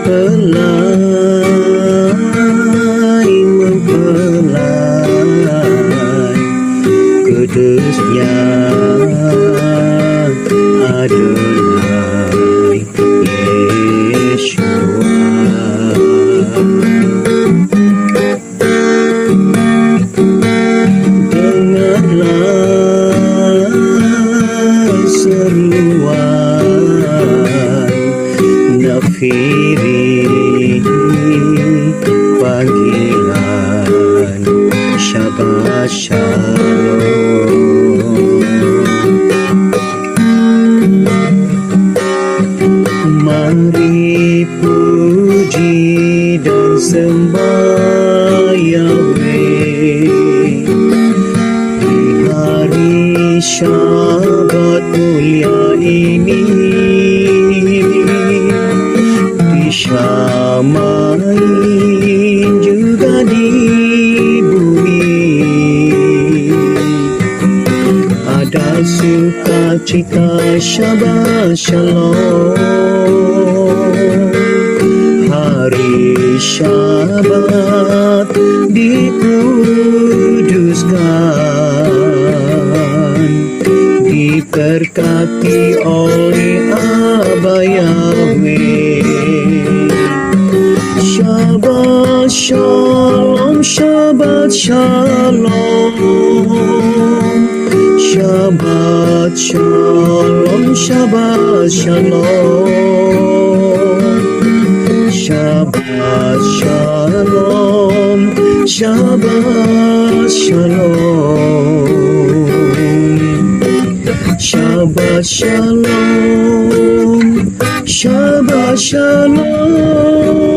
mempelai kudusnya Adonai Yeshua. Dengarlah seruan nafiri panggilan Shabbat Shalom. Mari puji dan sembah Yahweh di hari Syabat mulia ini, disyamai juga di bumi. Ada sukacita Shabbat Shalom. Hari Syabat dikuduskan, diberkati oleh Aba Yahweh. Shabbat Shalom, Shabbat Shalom, Shabbat Shalom, Shabbat Shalom, Shabbat Shalom, Shabbat Shalom, Shabbat Shalom, Shabbat Shalom.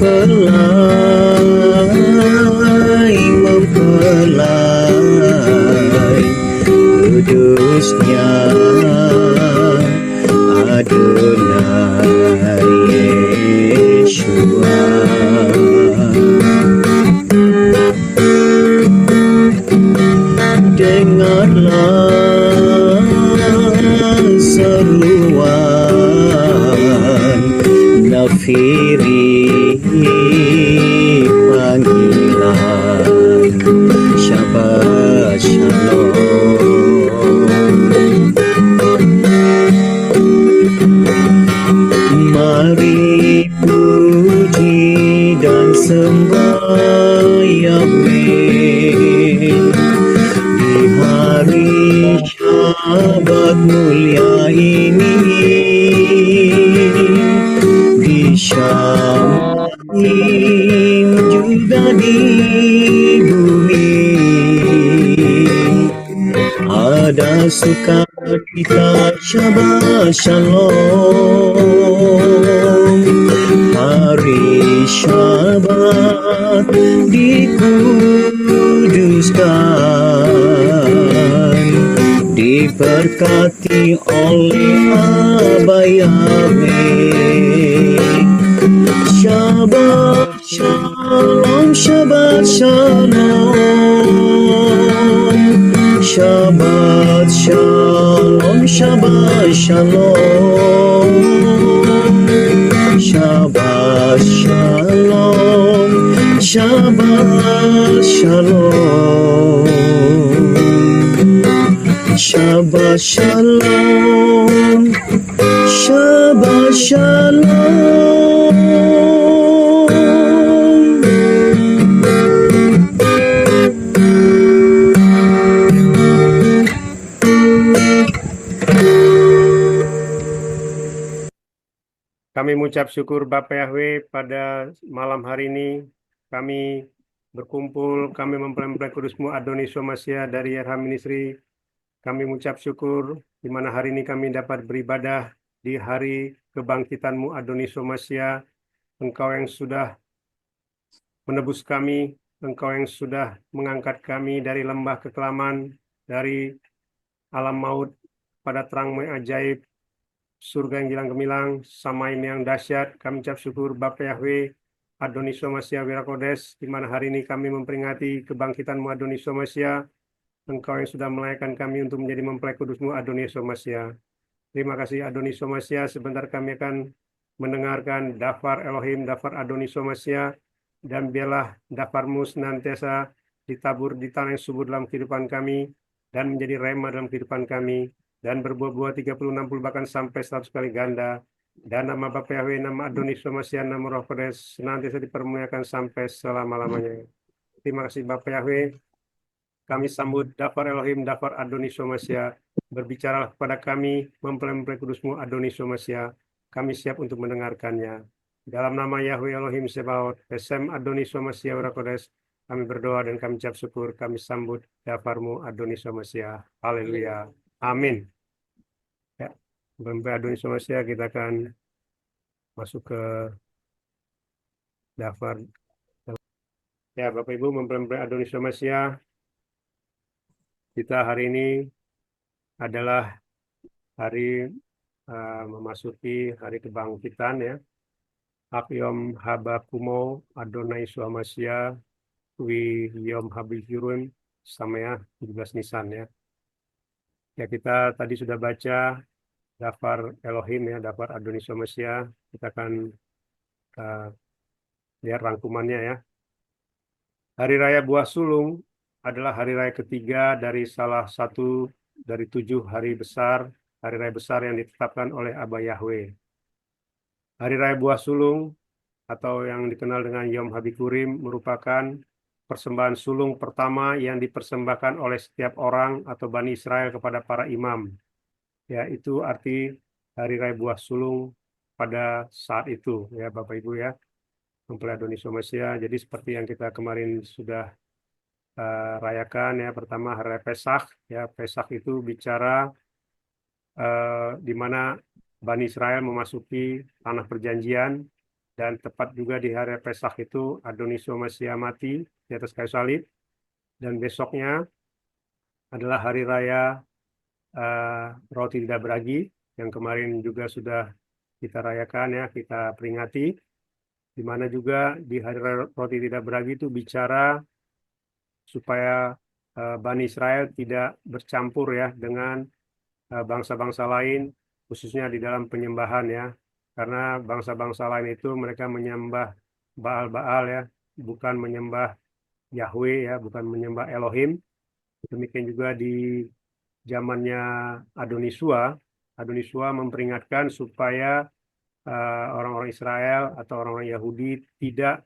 Mempelai kudusnya Adonai Yeshua. Dengarlah seruan nafiri panggilan Shabbat Shalom. Mari puji dan sembah Yahweh di hari Syabat mulia ini, disyamai juga di bumi. Ada sukacita Shabbat Shalom. Hari Syabat dikuduskan, diberkati oleh Aba Yahweh. Shabbat Shalom, Shabbat Shalom, Shabbat Shalom, Shabbat Shalom, Shabbat Shalom, Shabbat Shalom, Shabbat Shalom, Shabbat Shalom. Kami mengucap syukur Bapa Yahweh pada malam hari ini. Kami berkumpul, kami mempelai kudus-Mu Adonai Somasia dari RH Ministry. Kami mengucap syukur di mana hari ini kami dapat beribadah di hari kebangkitan-Mu Adonai Somasia. Engkau yang sudah menebus kami, Engkau yang sudah mengangkat kami dari lembah kekelaman, dari alam maut pada terang yang ajaib, surga yang gilang gemilang, sama ini yang dahsyat. Kami ucap syukur Bapa Yahweh Adonisomasia Wirakodes, di mana hari ini kami memperingati kebangkitan-Mu Adonisomasia, Engkau yang sudah melayakkan kami untuk menjadi mempelai kudus-Mu Adonisomasia. Terima kasih Adonisomasia, sebentar kami akan mendengarkan Dafar Elohim, Dafar Adonisomasia, dan biarlah Dafar-Mu senantiasa ditabur di tanah yang subur dalam kehidupan kami, dan menjadi rema dalam kehidupan kami, dan berbuah-buah 30, 60, bahkan sampai 100 kali ganda. Dan nama Bapa Yahweh, nama Adonisomasia, nama Roh Kudus senantiasa dipermuliakan sampai selama-lamanya. Terima kasih Bapa Yahweh. Kami sambut Dafar Elohim, Dafar Adonisomasia. Berbicaralah kepada kami, mempelai-mempelai kudus-Mu Adonisomasia. Kami siap untuk mendengarkannya. Dalam nama Yahweh Elohim Sebaot, Besem Adonisomasia Wirakodes, kami berdoa dan kami ucap syukur. Kami sambut Dafar-Mu Adonisomasia. Haleluya. Amin. Ya, mempelai Adonisomasia, kita akan masuk ke Dafar. Ya, Bapak Ibu, mempelai Adonisomasia, kita hari ini adalah hari memasuki hari kebangkitan ya. Yom Habakumo Adonai Suamasia Wi Yom Habihurim Samea 17 Nisan ya. Ya, kita tadi sudah baca Dafar Elohim ya, Dafar Adonai Suamasia. Kita akan lihat rangkumannya ya. Hari Raya Buah Sulung adalah hari raya ketiga dari salah satu dari 7 hari raya besar yang ditetapkan oleh Abba Yahweh. Hari Raya Buah Sulung atau yang dikenal dengan Yom Habikurim merupakan persembahan sulung pertama yang dipersembahkan oleh setiap orang atau Bani Israel kepada para imam. Ya, itu arti Hari Raya Buah Sulung pada saat itu ya Bapak Ibu ya. Mempelai Adonisomasia. Jadi seperti yang kita kemarin sudah rayakan ya, pertama hari Raya Pesak ya. Pesak itu bicara di mana Bani Israel memasuki tanah perjanjian, dan tepat juga di hari Pesak itu Adonisomasia mati di atas kayu salib, dan besoknya adalah hari raya roti tidak beragi yang kemarin juga sudah kita rayakan ya, kita peringati, di mana juga di hari raya roti tidak beragi itu bicara supaya Bani Israel tidak bercampur ya dengan bangsa-bangsa lain, khususnya di dalam penyembahan ya. Karena bangsa-bangsa lain itu mereka menyembah Baal-Baal ya, bukan menyembah Yahweh ya, bukan menyembah Elohim. Demikian juga di zamannya Adonisua. Adonisua memperingatkan supaya orang-orang Israel atau orang-orang Yahudi tidak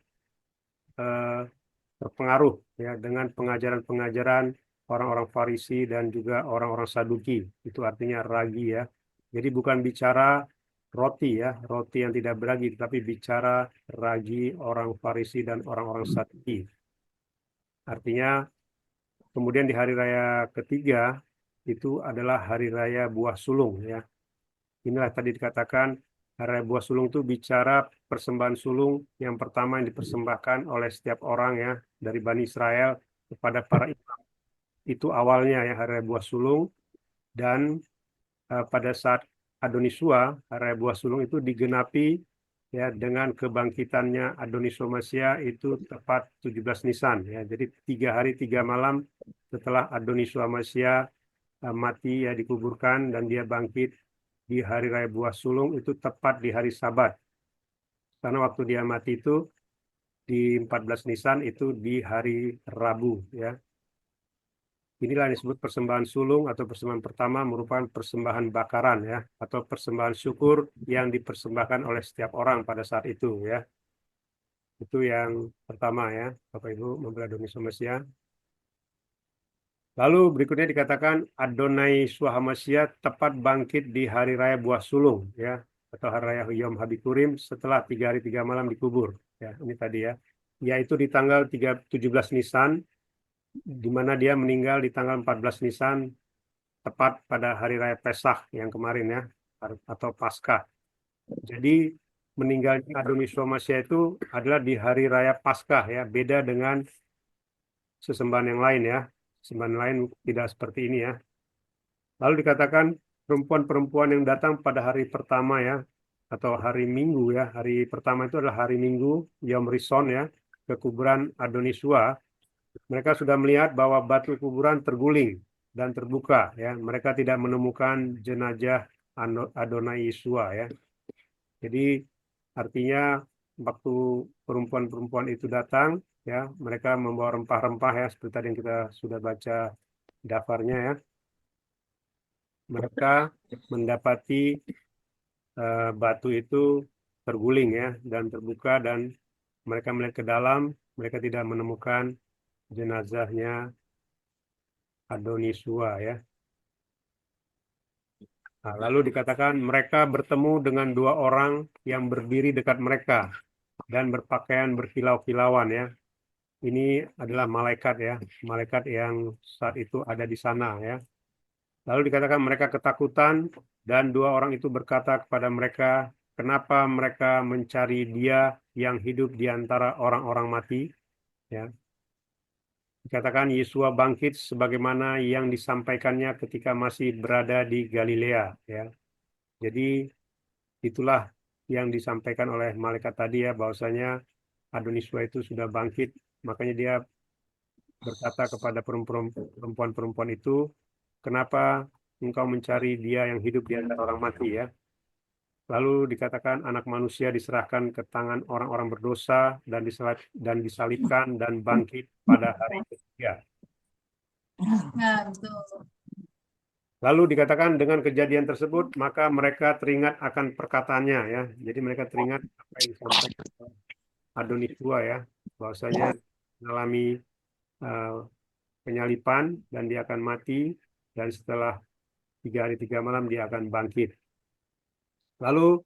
terpengaruh ya dengan pengajaran-pengajaran orang-orang Farisi dan juga orang-orang Saduki. Itu artinya ragi ya. Jadi bukan bicara roti ya, roti yang tidak beragi, tetapi bicara ragi orang Farisi dan orang-orang Saduki. Artinya kemudian di hari raya ketiga itu adalah hari raya buah sulung ya. Inilah tadi dikatakan hari raya buah sulung itu bicara persembahan sulung yang pertama yang dipersembahkan oleh setiap orang ya dari Bani Israel kepada para imam. Itu awalnya ya hari raya buah sulung, dan pada saat Adonisua hari raya buah sulung itu digenapi ya dengan kebangkitannya Adonisomasia itu tepat 17 Nisan ya. Jadi 3 hari 3 malam setelah Adonisomasia mati ya, dikuburkan, dan dia bangkit di hari raya buah sulung itu tepat di hari Sabat. Karena waktu dia mati itu di 14 Nisan itu di hari Rabu ya. Inilah yang disebut persembahan sulung atau persembahan pertama, merupakan persembahan bakaran ya, atau persembahan syukur yang dipersembahkan oleh setiap orang pada saat itu ya. Itu yang pertama ya, Bapak Ibu mempelai Adonisomasia. Lalu berikutnya dikatakan Adonai Suahamasia tepat bangkit di hari raya buah sulung ya, atau hari raya Yom Habikurim setelah 3 hari 3 malam dikubur ya. Ini tadi ya, yaitu di tanggal 17 Nisan, di mana dia meninggal di tanggal 14 Nisan tepat pada hari raya Pesach yang kemarin ya, atau Paskah. Jadi meninggalnya Adonisomasia itu adalah di hari raya Paskah ya, beda dengan sesembahan yang lain ya. Sesembahan lain tidak seperti ini ya. Lalu dikatakan perempuan-perempuan yang datang pada hari pertama ya, atau hari Minggu ya. Hari pertama itu adalah hari Minggu, Yom Rishon ya, ke kuburan Adonisua. Mereka sudah melihat bahwa batu kuburan terguling dan terbuka ya. Mereka tidak menemukan jenazah Adonai Yesua ya. Jadi artinya waktu perempuan-perempuan itu datang ya, mereka membawa rempah-rempah ya seperti tadi yang kita sudah baca daftarnya ya. Mereka mendapati batu itu terguling ya dan terbuka dan mereka melihat ke dalam, mereka tidak menemukan jenazahnya Adonisua ya. Nah, lalu dikatakan mereka bertemu dengan dua orang yang berdiri dekat mereka dan berpakaian berkilau-kilauan ya. Ini adalah malaikat ya, malaikat yang saat itu ada di sana ya. Lalu dikatakan mereka ketakutan dan dua orang itu berkata kepada mereka, kenapa mereka mencari dia yang hidup di antara orang-orang mati? Ya. Dikatakan Yesua bangkit sebagaimana yang disampaikannya ketika masih berada di Galilea. Ya. Jadi itulah yang disampaikan oleh malaikat tadi ya, bahwasanya Adonisua itu sudah bangkit, makanya dia berkata kepada perempuan-perempuan itu, kenapa engkau mencari dia yang hidup di antara orang mati ya? Lalu dikatakan anak manusia diserahkan ke tangan orang-orang berdosa dan disalibkan dan bangkit pada hari ketiga. Nah, betul. Lalu dikatakan dengan kejadian tersebut maka mereka teringat akan perkataannya ya. Jadi mereka teringat apa yang disampaikan Adonisua ya, bahwasanya mengalami uh, penyalipan dan dia akan mati dan setelah 3 hari 3 malam dia akan bangkit. Lalu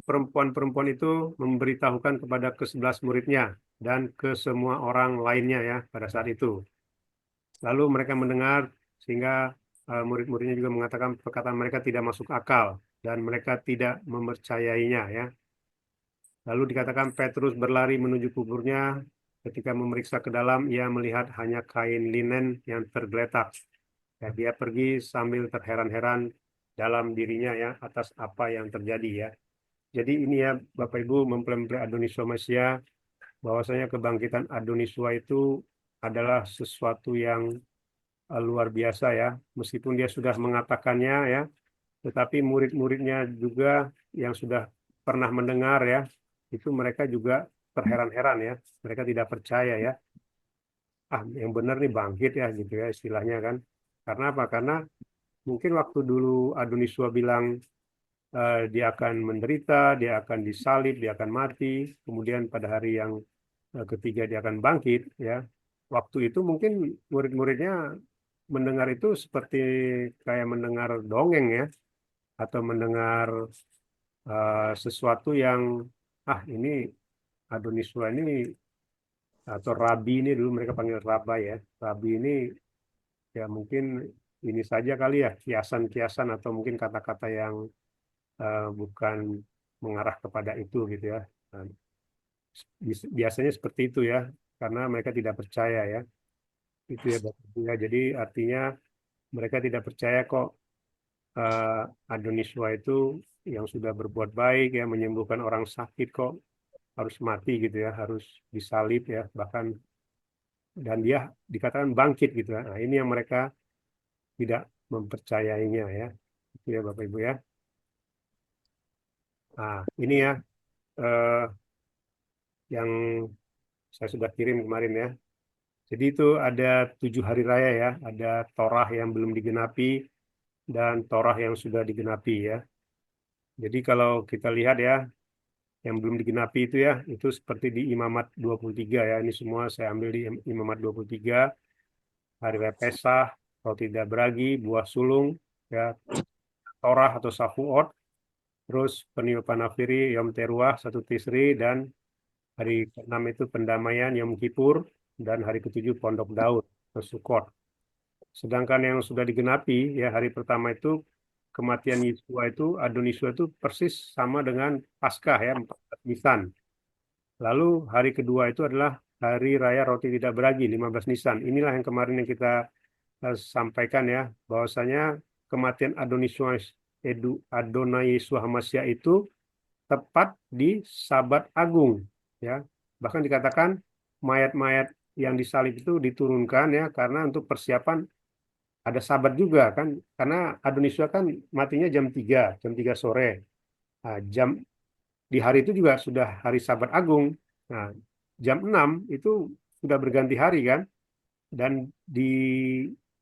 perempuan-perempuan itu memberitahukan kepada ke-11 muridnya dan ke semua orang lainnya ya pada saat itu. Lalu mereka mendengar sehingga murid-muridnya juga mengatakan perkataan mereka tidak masuk akal dan mereka tidak mempercayainya ya. Lalu dikatakan Petrus berlari menuju kuburnya. Ketika memeriksa ke dalam, ia melihat hanya kain linen yang tergeletak. Ya, dia pergi sambil terheran-heran dalam dirinya ya atas apa yang terjadi ya. Jadi ini ya Bapak Ibu mempelai Adonisua Masia, bahwasanya kebangkitan Adonisua itu adalah sesuatu yang luar biasa ya. Meskipun dia sudah mengatakannya ya, tetapi murid-muridnya juga yang sudah pernah mendengar ya, itu mereka juga terheran-heran ya. Mereka tidak percaya ya. Ah, yang benar nih bangkit ya gitu ya istilahnya kan. Karena apa? Karena mungkin waktu dulu Adonisua bilang dia akan menderita, dia akan disalib, dia akan mati, kemudian pada hari yang ketiga dia akan bangkit ya. Waktu itu mungkin murid-muridnya mendengar itu seperti kayak mendengar dongeng ya, atau mendengar sesuatu yang ini Adoniswa ini atau Rabi ini dulu mereka panggil Rabai ya. Rabi ini ya mungkin ini saja kali ya kiasan-kiasan atau mungkin kata-kata yang bukan mengarah kepada itu gitu ya. Nah, biasanya seperti itu ya, karena mereka tidak percaya ya. Itu ya Bapak Ibu ya. Jadi artinya mereka tidak percaya kok Adoniswa itu yang sudah berbuat baik ya, menyembuhkan orang sakit kok harus mati gitu ya, harus disalib ya, bahkan dan dia dikatakan bangkit gitu ya. Nah, ini yang mereka tidak mempercayainya ya. Itu ya Bapak Ibu ya. Nah, ini ya eh, yang saya sudah kirim kemarin ya. Jadi itu ada 7 hari raya ya, ada Torah yang belum digenapi dan Torah yang sudah digenapi ya. Jadi kalau kita lihat ya, yang belum digenapi itu ya, itu seperti di Imamat 23 ya. Ini semua saya ambil di Imamat 23, hari raya Pesah, roti tidak beragi, buah sulung, ya, Torah atau Safuot, terus peniupan nafiri, Yom Teruah, 1 Tisri, dan hari ke-6 itu pendamaian, Yom Kippur, dan hari ke-7 Pondok Daud, Sukot. Sedangkan yang sudah digenapi, ya hari pertama itu kematian Yesua itu, Adonisua itu persis sama dengan Paskah ya, 14 Nisan. Lalu hari kedua itu adalah hari raya roti tidak beragi, 15 Nisan. Inilah yang kemarin yang kita sampaikan ya, bahwasanya kematian Adonai Yesua Hamasya itu tepat di Sabat Agung, ya. Bahkan dikatakan mayat-mayat yang disalib itu diturunkan ya karena untuk persiapan ada Sabat juga kan, karena Adoniswa kan matinya jam 3 sore. Nah, di hari itu juga sudah hari Sabat Agung. Nah, jam 6 itu sudah berganti hari kan, dan di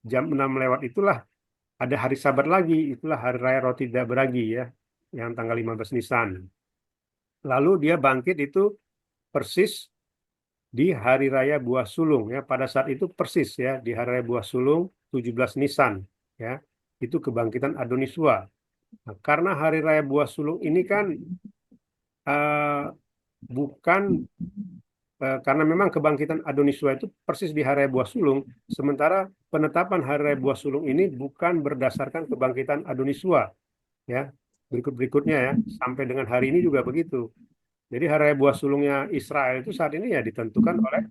jam 6 lewat itulah ada hari Sabat lagi, itulah hari raya roti tidak beragi ya, yang tanggal 15 Nisan. Lalu dia bangkit itu persis di hari raya Buah Sulung ya, pada saat itu persis ya di hari raya Buah Sulung 17 Nisan ya, itu kebangkitan Adoniswa. Nah, karena hari raya Buah Sulung ini kan eh, bukan karena memang kebangkitan Adoniswa itu persis di hari raya Buah Sulung, sementara penetapan hari raya Buah Sulung ini bukan berdasarkan kebangkitan Adoniswa ya. Berikut-berikutnya ya, sampai dengan hari ini juga begitu. Jadi hari raya Buah Sulungnya Israel itu saat ini ya ditentukan oleh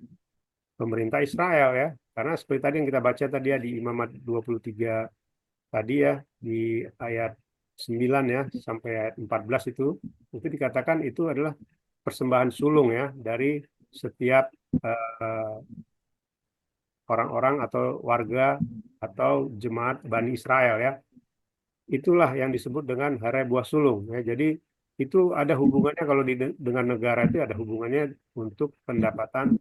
pemerintah Israel ya. Karena seperti tadi yang kita baca tadi ya di Imamat 23 tadi ya, di ayat 9 ya sampai ayat 14 itu dikatakan itu adalah persembahan sulung ya dari setiap eh, orang-orang atau warga atau jemaat Bani Israel ya. Itulah yang disebut dengan hari buah sulung ya. Jadi itu ada hubungannya kalau dengan negara itu ada hubungannya untuk pendapatan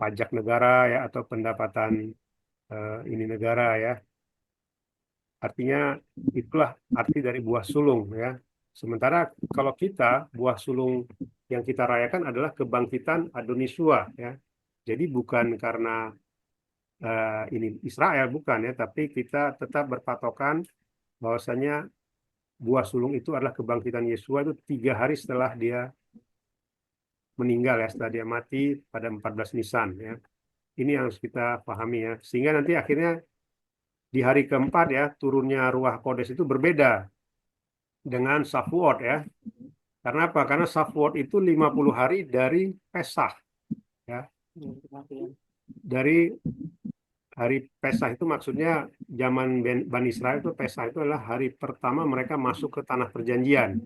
pajak negara ya atau pendapatan ini negara ya. Artinya itulah arti dari buah sulung ya. Sementara kalau kita buah sulung yang kita rayakan adalah kebangkitan Adoniswa ya. Jadi bukan karena ini Israel bukan ya, tapi kita tetap berpatokan bahwasanya buah sulung itu adalah kebangkitan Yesua itu 3 hari setelah dia meninggal ya, setelah dia mati pada 14 Nisan ya. Ini yang harus kita pahami ya. Sehingga nanti akhirnya di hari keempat ya turunnya Ruach Kodes itu berbeda dengan Shavuot ya. Karena apa? Karena Shavuot itu 50 hari dari Pesach ya. Dari hari Pesach itu maksudnya zaman Bani Israel itu Pesach itu adalah hari pertama mereka masuk ke tanah perjanjian.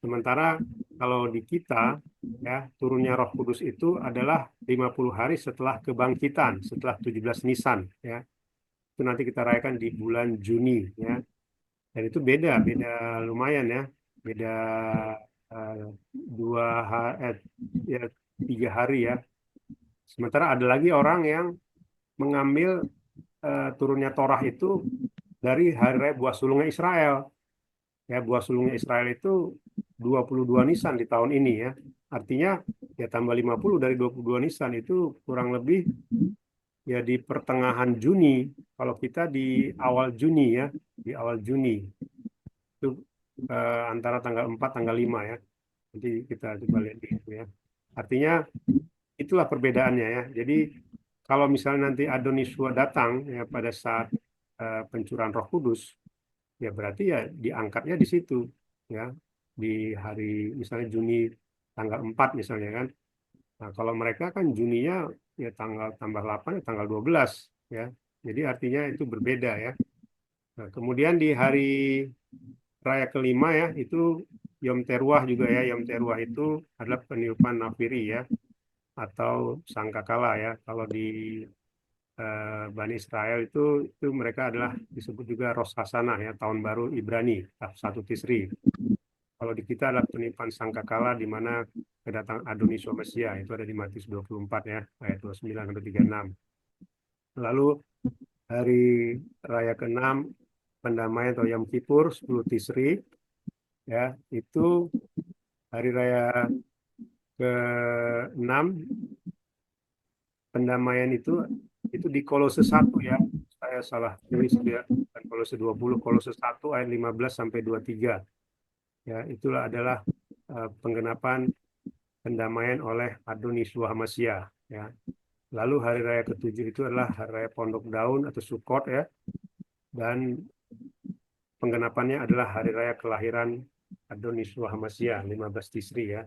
Sementara kalau di kita ya turunnya Roh Kudus itu adalah 50 hari setelah kebangkitan, setelah 17 Nisan ya. Itu nanti kita rayakan di bulan Juni ya. Dan itu beda lumayan ya. Beda eh, dua ya 3 hari ya. Sementara ada lagi orang yang mengambil turunnya Torah itu dari hari raya buah sulungnya Israel. Ya, buah sulungnya Israel itu 22 Nisan di tahun ini ya. Artinya ya tambah 50 dari 22 Nisan itu kurang lebih ya di pertengahan Juni. Kalau kita di awal Juni ya, di awal Juni itu antara tanggal 4 tanggal 5 ya. Nanti kita coba lihat di itu ya. Artinya itulah perbedaannya ya. Jadi kalau misalnya nanti Adoniswa datang ya pada saat pencurahan Roh Kudus, ya berarti ya diangkatnya di situ ya di hari misalnya Juni tanggal 4 misalnya kan. Nah, kalau mereka kan Juninya ya tanggal tambah 8 ya tanggal 12 ya. Jadi artinya itu berbeda ya. Nah, kemudian di hari raya kelima ya itu Yom Teruah juga ya. Yom Teruah itu adalah peniupan nafiri ya atau sangkakala ya. Kalau di Bani Israel itu mereka adalah disebut juga Rosh Hashanah ya, tahun baru Ibrani, 1 Tisri. Kalau di kita adalah peniupan sangkakala di mana kedatangan Adoniswa Mesia itu ada di Matius 24 ya, ayat 29 sampai 36. Lalu hari raya ke-6 pendamaian atau Yom Kippur 10 Tisri ya, itu hari raya ke-6 pendamaian itu di Kolose 1 ya. Saya salah tulis ya. Dan Kolose 20, Kolose 1 ayat 15 sampai 23. Ya, itulah adalah penggenapan pendamaian oleh Adoniswa Hamasya ya. Lalu hari raya ke-7 itu adalah hari raya Pondok Daun atau Sukot ya. Dan penggenapannya adalah hari raya kelahiran Adoniswa Hamasya 15 Tisri ya.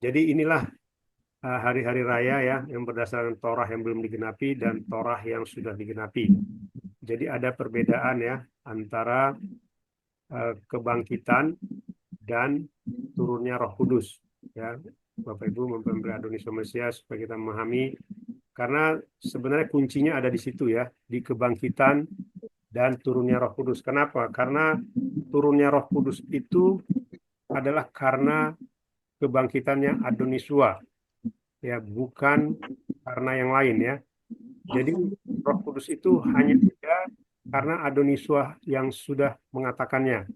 Jadi inilah hari-hari raya ya yang berdasarkan Torah yang belum digenapi dan Torah yang sudah digenapi. Jadi ada perbedaan ya antara kebangkitan dan turunnya Roh Kudus. Ya, Bapak Ibu mempelai Adonis Mesia supaya kita memahami, karena sebenarnya kuncinya ada di situ ya, di kebangkitan dan turunnya Roh Kudus. Kenapa? Karena turunnya Roh Kudus itu adalah karena kebangkitannya Adonisua, ya, bukan karena yang lain ya. Jadi Roh Kudus itu hanya ada karena Adonisua yang sudah mengatakannya.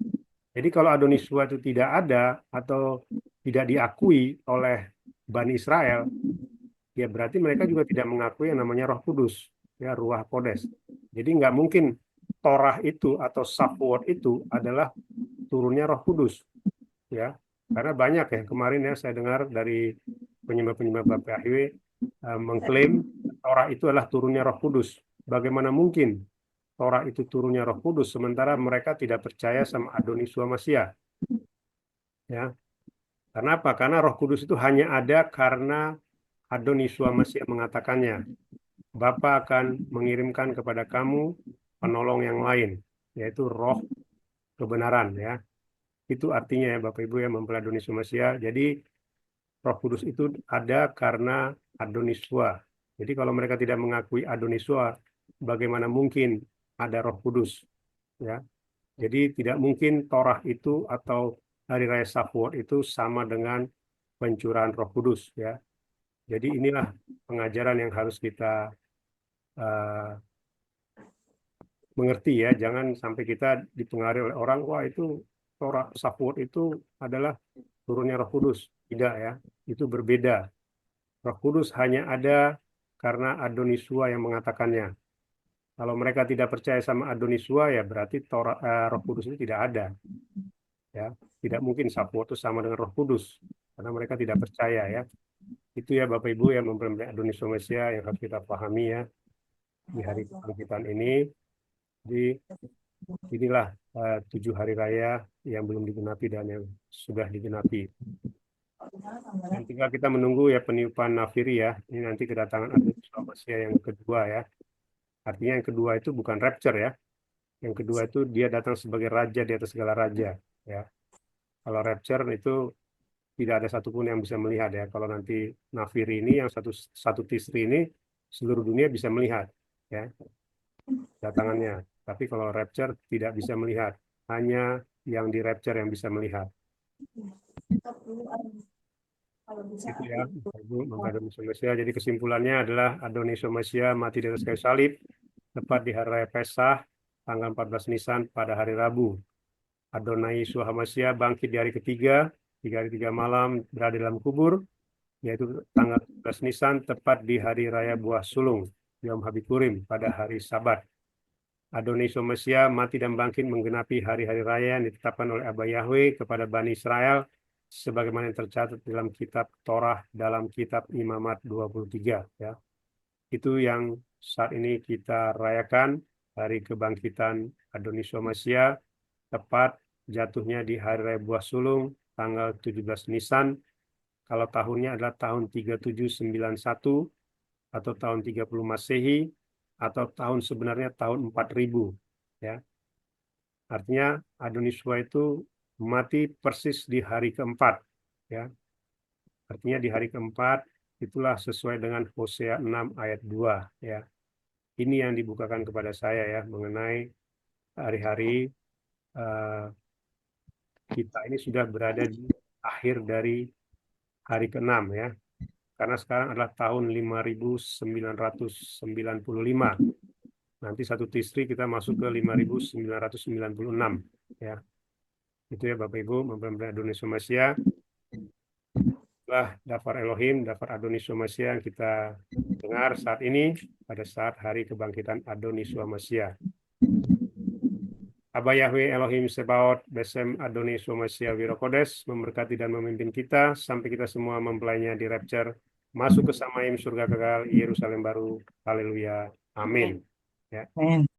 Jadi kalau Adonisua itu tidak ada atau tidak diakui oleh Bani Israel, ya berarti mereka juga tidak mengakui yang namanya Roh Kudus, ya, Ruach Kodes. Jadi nggak mungkin Torah itu atau Shavuot itu adalah turunnya Roh Kudus, ya. Karena banyak ya kemarin ya saya dengar dari penyembah-penyembah BPHW mengklaim Torah itu adalah turunnya Roh Kudus. Bagaimana mungkin Torah itu turunnya Roh Kudus sementara mereka tidak percaya sama Adonisua Masya, ya. Karena apa? Karena Roh Kudus itu hanya ada karena Adonisua Masya mengatakannya. Bapa akan mengirimkan kepada kamu penolong yang lain, yaitu Roh kebenaran, ya. Itu artinya ya Bapak Ibu yang mempelai Adonisua Masya. Jadi Roh Kudus itu ada karena Adonisua. Jadi kalau mereka tidak mengakui Adonisua, bagaimana mungkin ada Roh Kudus, ya? Jadi tidak mungkin Torah itu atau Hari Raya Shavuot itu sama dengan pencurahan Roh Kudus, ya. Jadi inilah pengajaran yang harus kita mengerti ya. Jangan sampai kita dipengaruhi oleh orang, wah itu Torah Shavuot itu adalah turunnya Roh Kudus. Tidak ya, itu berbeda. Roh Kudus hanya ada karena Adonisua yang mengatakannya. Kalau mereka tidak percaya sama Adonisua, ya berarti Roh Kudus itu tidak ada. Ya, tidak mungkin Shavuot itu sama dengan Roh Kudus karena mereka tidak percaya ya. Itu ya Bapak Ibu yang mempelai Adonisua Masya yang harus kita pahami ya di hari kebangkitan ini. Jadi inilah 7 hari raya yang belum digenapi dan yang sudah digenapi. Dan tinggal kita menunggu ya peniupan nafiri ya. Ini nanti kedatangan Adonisua Masya yang kedua ya. Artinya yang kedua itu bukan rapture ya. Yang kedua itu dia datang sebagai raja di atas segala raja ya. Kalau rapture itu tidak ada satupun yang bisa melihat ya. Kalau nanti nafiri ini yang satu tisri ini seluruh dunia bisa melihat ya datangannya. Tapi kalau rapture tidak bisa melihat, hanya yang di rapture yang bisa melihat. Itu ya, Ibu, Adonisua Masya. Jadi kesimpulannya adalah Adonisua Masya mati di atas kayu salib tepat di hari raya Pesah tanggal 14 Nisan pada hari Rabu. Adonai Yeshua Masya bangkit di hari ketiga, 3 hari 3 malam berada dalam kubur, yaitu tanggal 14 Nisan tepat di hari raya Buah Sulung, Yom Habikurim pada hari Sabat. Adonisua Masya mati dan bangkit menggenapi hari-hari raya yang ditetapkan oleh Abba Yahweh kepada Bani Israel sebagaimana yang tercatat dalam kitab Torah dalam kitab Imamat 23 ya. Itu yang saat ini kita rayakan hari kebangkitan Adonisua Masya tepat jatuhnya di hari raya Buah Sulung tanggal 17 Nisan. Kalau tahunnya adalah tahun 3791 atau tahun 30 Masehi atau tahun sebenarnya tahun 4000 ya. Artinya Adonisua itu mati persis di hari keempat ya. Artinya di hari keempat itulah sesuai dengan Hosea 6 ayat 2 ya. Ini yang dibukakan kepada saya ya mengenai hari-hari kita ini sudah berada di akhir dari hari ke-6 ya. Karena sekarang adalah tahun 5995. Nanti satu Tisri kita masuk ke 5996 ya. Itu ya Bapak Ibu, mempelai Adonisua Masya. Itulah Dafar Elohim, Dafar Adonisua Masya yang kita dengar saat ini pada saat hari kebangkitan Adonisua Masya. Abba Yahweh Elohim Sebaot, Besem Adonisua Masya Wirokodes, memberkati dan memimpin kita sampai kita semua mempelainya di rapture, masuk ke Samaim surga kekal Yerusalem baru. Haleluya. Amin. Ya.